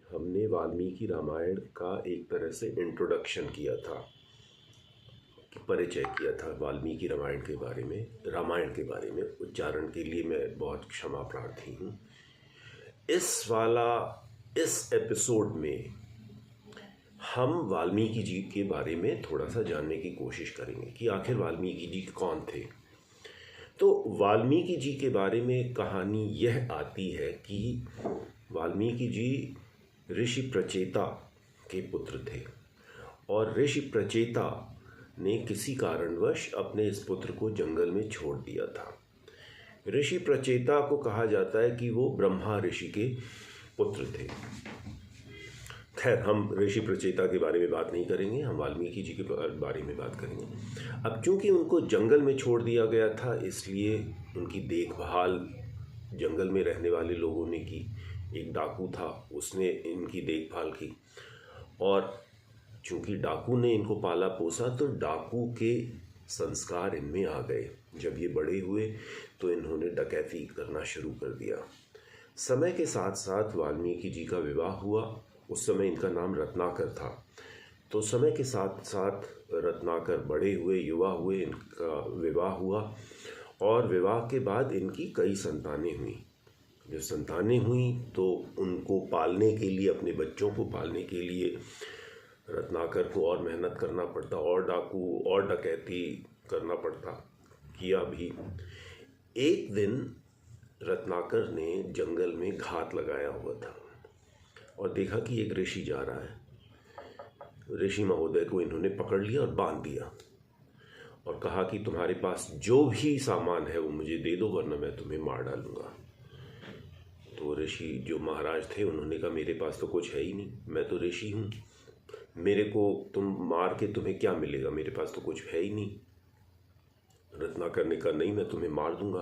हमने वाल्मीकि रामायण का एक तरह से इंट्रोडक्शन किया था, परिचय किया था वाल्मीकि रामायण के बारे में। उच्चारण के लिए मैं बहुत क्षमा प्रार्थी हूँ। इस एपिसोड में हम वाल्मीकि जी के बारे में थोड़ा सा जानने की कोशिश करेंगे कि आखिर वाल्मीकि जी कौन थे। तो वाल्मीकि जी के बारे में कहानी यह आती है कि वाल्मीकि जी ऋषि प्रचेता के पुत्र थे और ऋषि प्रचेता ने किसी कारणवश अपने इस पुत्र को जंगल में छोड़ दिया था। ऋषि प्रचेता को कहा जाता है कि वो ब्रह्मा ऋषि के पुत्र थे। खैर, हम ऋषि प्रचेता के बारे में बात नहीं करेंगे, हम वाल्मीकि जी के बारे में बात करेंगे। अब चूंकि उनको जंगल में छोड़ दिया गया था, इसलिए उनकी देखभाल जंगल में रहने वाले लोगों ने की। एक डाकू था, उसने इनकी देखभाल की और चूंकि डाकू ने इनको पाला पोसा तो डाकू के संस्कार इनमें आ गए। जब ये बड़े हुए तो इन्होंने डकैती करना शुरू कर दिया। समय के साथ साथ वाल्मीकि जी का विवाह हुआ। उस समय इनका नाम रत्नाकर था। तो समय के साथ साथ रत्नाकर बड़े हुए, युवा हुए, इनका विवाह हुआ और विवाह के बाद इनकी कई संतानें हुई। जब संतानें हुई तो उनको पालने के लिए, अपने बच्चों को पालने के लिए रत्नाकर को और मेहनत करना पड़ता, और डाकू और डकैती करना पड़ता, किया भी। एक दिन रत्नाकर ने जंगल में घात लगाया हुआ था और देखा कि एक ऋषि जा रहा है। ऋषि महोदय को इन्होंने पकड़ लिया और बांध दिया और कहा कि तुम्हारे पास जो भी सामान है वो मुझे दे दो, वरना मैं तुम्हें मार डालूंगा। तो ऋषि जो महाराज थे उन्होंने कहा, मेरे पास तो कुछ है ही नहीं, मैं तो ऋषि हूँ, मेरे को तुम मार के तुम्हें क्या मिलेगा, मेरे पास तो कुछ है ही नहीं। रत्नाकर ने कहा, नहीं, मैं तुम्हें मार दूंगा।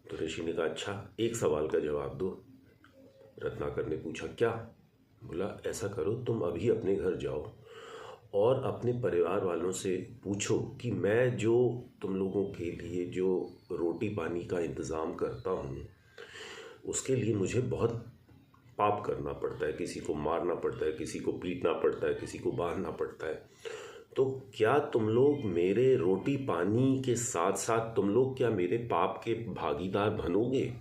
तो ऋषि ने कहा, अच्छा, एक सवाल का जवाब दो। रत्नाकर ने पूछा, क्या? बोला, ऐसा करो, तुम अभी अपने घर जाओ और अपने परिवार वालों से पूछो कि मैं जो तुम लोगों के लिए जो रोटी पानी का इंतज़ाम करता हूँ उसके लिए मुझे बहुत पाप करना पड़ता है, किसी को मारना पड़ता है, किसी को पीटना पड़ता है, किसी को बांधना पड़ता है। तो क्या तुम लोग मेरे रोटी पानी के साथ साथ तुम लोग क्या मेरे पाप के भागीदार बनोगे?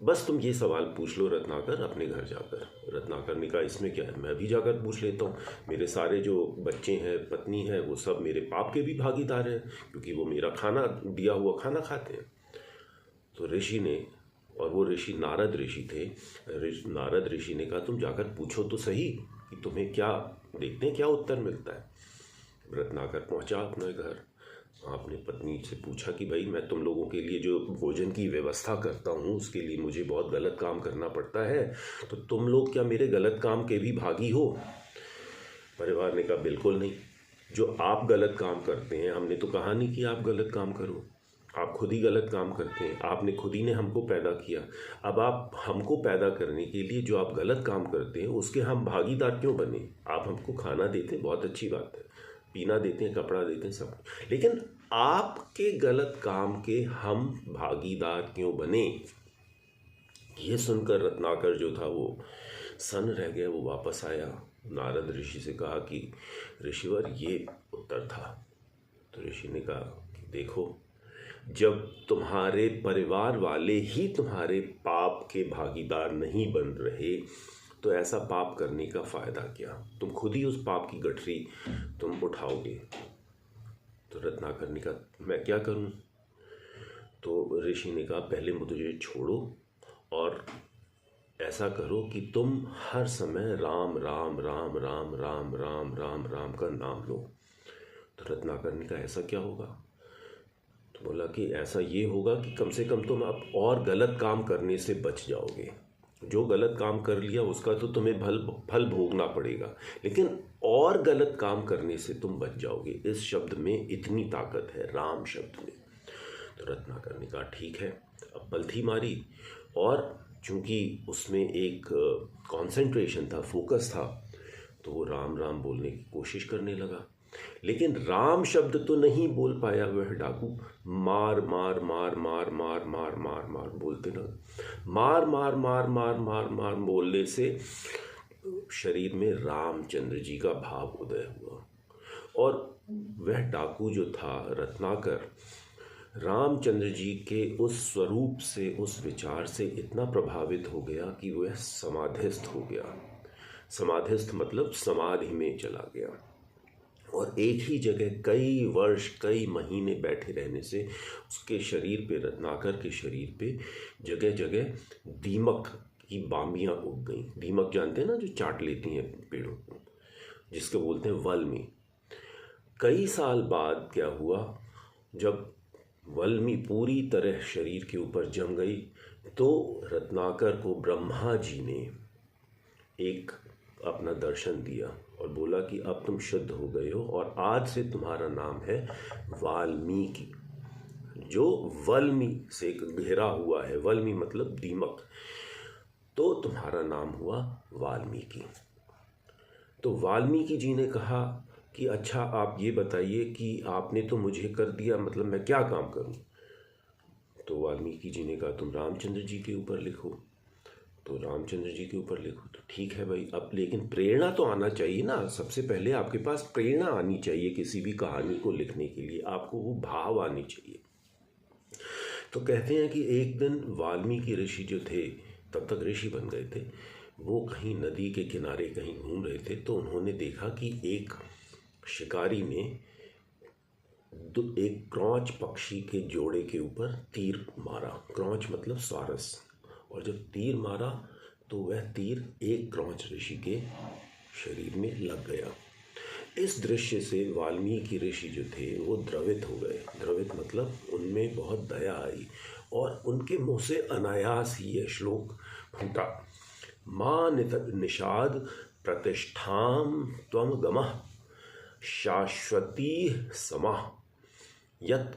बस तुम ये सवाल पूछ लो रत्नाकर अपने घर जाकर। रत्नाकर ने कहा, इसमें क्या है, मैं भी जाकर पूछ लेता हूँ। मेरे सारे जो बच्चे हैं, पत्नी है, वो सब मेरे पाप के भी भागीदार हैं, क्योंकि वो मेरा खाना, दिया हुआ खाना खाते हैं। तो ऋषि ने, और वो ऋषि नारद ऋषि थे, नारद ऋषि ने कहा, तुम जाकर पूछो तो सही कि तुम्हें क्या, देखते हैं क्या उत्तर मिलता है। रत्नाकर पहुंचा अपने घर, अपनी पत्नी से पूछा कि भाई, मैं तुम लोगों के लिए जो भोजन की व्यवस्था करता हूँ उसके लिए मुझे बहुत गलत काम करना पड़ता है, तो तुम लोग क्या मेरे गलत काम के भी भागी हो? परिवार ने कहा, बिल्कुल नहीं, जो आप गलत काम करते हैं, हमने तो कहा नहीं कि आप गलत काम करो, आप खुद ही गलत काम करते हैं। आपने खुद ही ने हमको पैदा किया, अब आप हमको पैदा करने के लिए जो आप गलत काम करते हैं उसके हम भागीदार क्यों बने? आप हमको खाना देते हैं, बहुत अच्छी बात है, पीना देते हैं, कपड़ा देते हैं, सब, लेकिन आपके गलत काम के हम भागीदार क्यों बने? ये सुनकर रत्नाकर जो था वो सन रह गया। वो वापस आया, नारद ऋषि से कहा कि ऋषिवर, ये उत्तर था। तो ऋषि ने कहा कि देखो, जब तुम्हारे परिवार वाले ही तुम्हारे पाप के भागीदार नहीं बन रहे तो ऐसा पाप करने का फ़ायदा क्या? तुम खुद ही उस पाप की गठरी तुम उठाओगे। तो रत्नाकर ने कहा, मैं क्या करूं? तो ऋषि ने कहा, पहले मुझे छोड़ो और ऐसा करो कि तुम हर समय राम राम राम राम राम राम राम राम का नाम लो। तो रत्नाकर ने कहा, ऐसा क्या होगा? तो बोला कि ऐसा ये होगा कि कम से कम तुम अब और गलत काम करने से बच जाओगे। जो गलत काम कर लिया उसका तो तुम्हें फल भोगना पड़ेगा, लेकिन और गलत काम करने से तुम बच जाओगे। इस शब्द में इतनी ताकत है, राम शब्द में। तो रत्नाकर ने कहा, ठीक है। अब पलथी मारी और चूंकि उसमें एक कंसंट्रेशन था, फोकस था, तो वो राम राम बोलने की कोशिश करने लगा। लेकिन राम शब्द तो नहीं बोल पाया वह डाकू। मार मार मार मार मार मार मार मार बोलते ना, मार मार मार मार मार मार बोलने से शरीर में रामचंद्र जी का भाव उदय हुआ। और वह डाकू जो था रत्नाकर, रामचंद्र जी के उस स्वरूप से, उस विचार से इतना प्रभावित हो गया कि वह समाधिस्थ हो गया। समाधिस्थ मतलब समाधि में चला गया। और एक ही जगह कई वर्ष, कई महीने बैठे रहने से उसके शरीर पे, रत्नाकर के शरीर पे जगह जगह दीमक की बामियाँ उग गईं। दीमक जानते हैं ना, जो चाट लेती हैं पेड़ों को, जिसको बोलते हैं वल्मी। कई साल बाद क्या हुआ, जब वल्मी पूरी तरह शरीर के ऊपर जम गई, तो रत्नाकर को ब्रह्मा जी ने एक अपना दर्शन दिया और बोला कि अब तुम शुद्ध हो गए हो और आज से तुम्हारा नाम है वाल्मीकि। जो वल्मी से घिरा हुआ है, वल्मी मतलब दीमक, तो तुम्हारा नाम हुआ वाल्मीकि। तो वाल्मीकि जी ने कहा कि अच्छा आप ये बताइए कि आपने तो मुझे कर दिया, मतलब मैं क्या काम करूं? तो वाल्मीकि जी ने कहा तुम रामचंद्र जी के ऊपर लिखो। तो रामचंद्र जी के ऊपर लिखो, तो ठीक है भाई, अब लेकिन प्रेरणा तो आना चाहिए ना। सबसे पहले आपके पास प्रेरणा आनी चाहिए किसी भी कहानी को लिखने के लिए, आपको वो भाव आनी चाहिए। तो कहते हैं कि एक दिन वाल्मीकि ऋषि जो थे, तब तक ऋषि बन गए थे, वो कहीं नदी के किनारे कहीं घूम रहे थे, तो उन्होंने देखा कि एक शिकारी ने एक क्रॉच पक्षी के जोड़े के ऊपर तीर मारा। क्रॉच मतलब सारस। और जब तीर मारा तो वह तीर एक क्रॉच ऋषि के शरीर में लग गया। इस दृश्य से वाल्मीकि ऋषि जो थे वो द्रवित हो गए। द्रवित मतलब उनमें बहुत दया आई और उनके मुंह से अनायास ही यह श्लोक फूटा, मां निषाद प्रतिष्ठाम त्वम गमः शाश्वती समाः यत्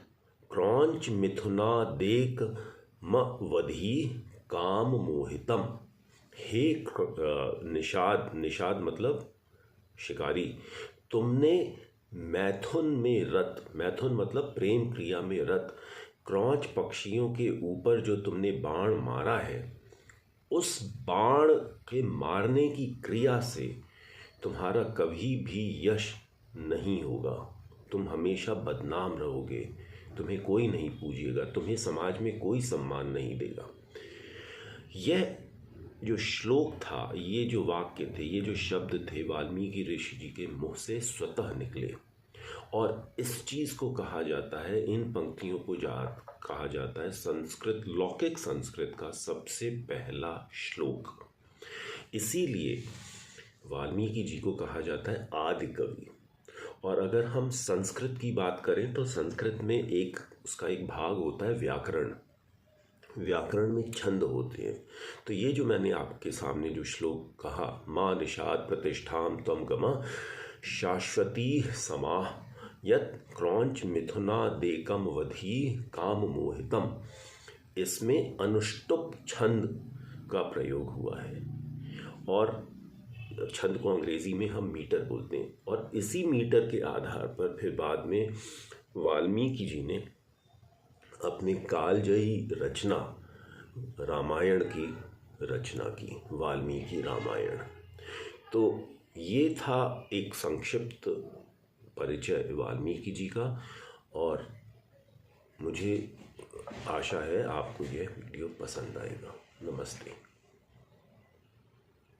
क्रौंच मिथुनादेक मवधि काम मोहितम। हे निषाद, निषाद मतलब शिकारी, तुमने मैथुन में रत, मैथुन मतलब प्रेम क्रिया में रत, क्रौंच पक्षियों के ऊपर जो तुमने बाण मारा है, उस बाण के मारने की क्रिया से तुम्हारा कभी भी यश नहीं होगा। तुम हमेशा बदनाम रहोगे, तुम्हें कोई नहीं पूजिएगा, तुम्हें समाज में कोई सम्मान नहीं देगा। यह जो श्लोक था, ये जो वाक्य थे, ये जो शब्द थे, वाल्मीकि ऋषि जी के मुँह से स्वतः निकले। और इस चीज़ को कहा जाता है, इन पंक्तियों को कहा जाता है संस्कृत, लौकिक संस्कृत का सबसे पहला श्लोक। इसीलिए वाल्मीकि जी को कहा जाता है आदि कवि। और अगर हम संस्कृत की बात करें तो संस्कृत में उसका एक भाग होता है व्याकरण। व्याकरण में छंद होते हैं। तो ये जो मैंने आपके सामने जो श्लोक कहा, मां निषाद प्रतिष्ठाम त्वम गमः शाश्वती समाः यत् क्रौंच मिथुनादेकम वधि काम मोहितम, इसमें अनुष्टुप छंद का प्रयोग हुआ है। और छंद को अंग्रेजी में हम मीटर बोलते हैं। और इसी मीटर के आधार पर फिर बाद में वाल्मीकि जी ने अपनी कालजयी रचना रामायण की रचना की, वाल्मीकि रामायण। तो ये था एक संक्षिप्त परिचय वाल्मीकि जी का। और मुझे आशा है आपको यह वीडियो पसंद आएगा। नमस्ते।